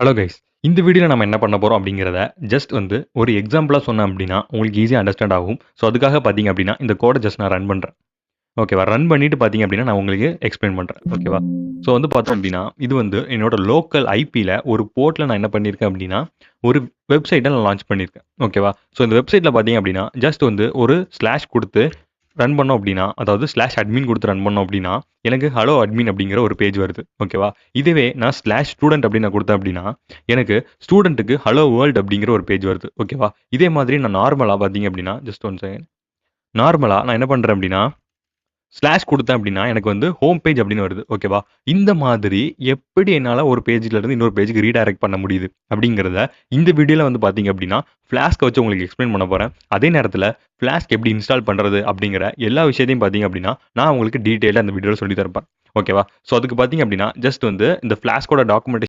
Hello guys. இந்த வீடியோல நம்ம என்ன பண்ண போறோம் அப்படிங்கிறத ஜஸ்ட் ஒரு எக்ஸாம்பிளா சொன்னேன் அப்படின்னா, உங்களுக்கு ஈஸியா அண்டர்ஸ்டாண்ட் ஆகும். ஸோ அதுக்காக பார்த்தீங்க அப்படின்னா, இந்த கோட ஜஸ்ட் நான் ரன் பண்றேன். ஓகேவா? ரன் பண்ணிட்டு பார்த்தீங்க அப்படின்னா, நான் உங்களுக்கு எக்ஸ்பிளைன் பண்றேன். ஓகேவா? ஸோ பார்த்தோம் அப்படின்னா, இது என்னோட லோக்கல் ஐபில ஒரு போர்ட்ல நான் என்ன பண்ணியிருக்கேன் அப்படின்னா, ஒரு வெப்சைட்ட நான் லான்ச் பண்ணியிருக்கேன். ஓகேவா? ஸோ இந்த வெப்சைட்ல பார்த்தீங்க அப்படின்னா, ஜஸ்ட் ஒரு ஸ்லாஷ் குடுத்து ரன் பண்ணோம் அப்படின்னா, அதாவது ஸ்லாஷ் அட்மின் குடுத்து ரன் பண்ணோம் அப்படின்னா, எனக்கு ஹலோ அட்மின் அப்படிங்கிற ஒரு பேஜ் வருது. ஓகேவா? இதுவே நான் ஸ்லாஷ் ஸ்டூடண்ட் அப்படின்னு நான் குடுத்தேன் அப்படின்னா, எனக்கு ஸ்டூடண்ட்டுக்கு ஹலோ வேர்ல்ட் அப்படிங்கிற ஒரு பேஜ் வருது. ஓகேவா? இதே மாதிரி நான் நார்மலா பார்த்தீங்க அப்படின்னா, ஜஸ்ட் ஒன் செகண்ட். நார்மலா நான் என்ன பண்றேன் அப்படின்னா, ஸ்லாஷ் குடுத்தேன் அப்படின்னா, எனக்கு ஹோம் பேஜ் அப்படின்னு வருது. ஓகேவா? இந்த மாதிரி எப்படி என்னால ஒரு பேஜ்ல இருந்து இன்னொரு பேஜ்க்கு ரீடைரக்ட் பண்ண முடியுது அப்படிங்கிறத இந்த வீடியோல பார்த்தீங்க அப்படின்னா, ஃப்ளாஸ்க்க வச்சு உங்களுக்கு எக்ஸ்பிளைன் பண்ண போறேன். அதே நேரத்தில ஃப்ளாஸ்க் எப்படி இன்ஸ்டால் பண்றது அப்படிங்கிற எல்லா விஷயத்தையும் பார்த்தீங்க அப்படின்னா, நான் உங்களுக்கு டீட்டெயிலா இந்த வீடியோல சொல்லி தரப்பேன். ஓகேவா? ஸோ அதுக்கு பார்த்தீங்க அப்படின்னா, ஜஸ்ட் இந்த ஃப்ளாஸ்க்கோட டாக்குமெண்டேஷன்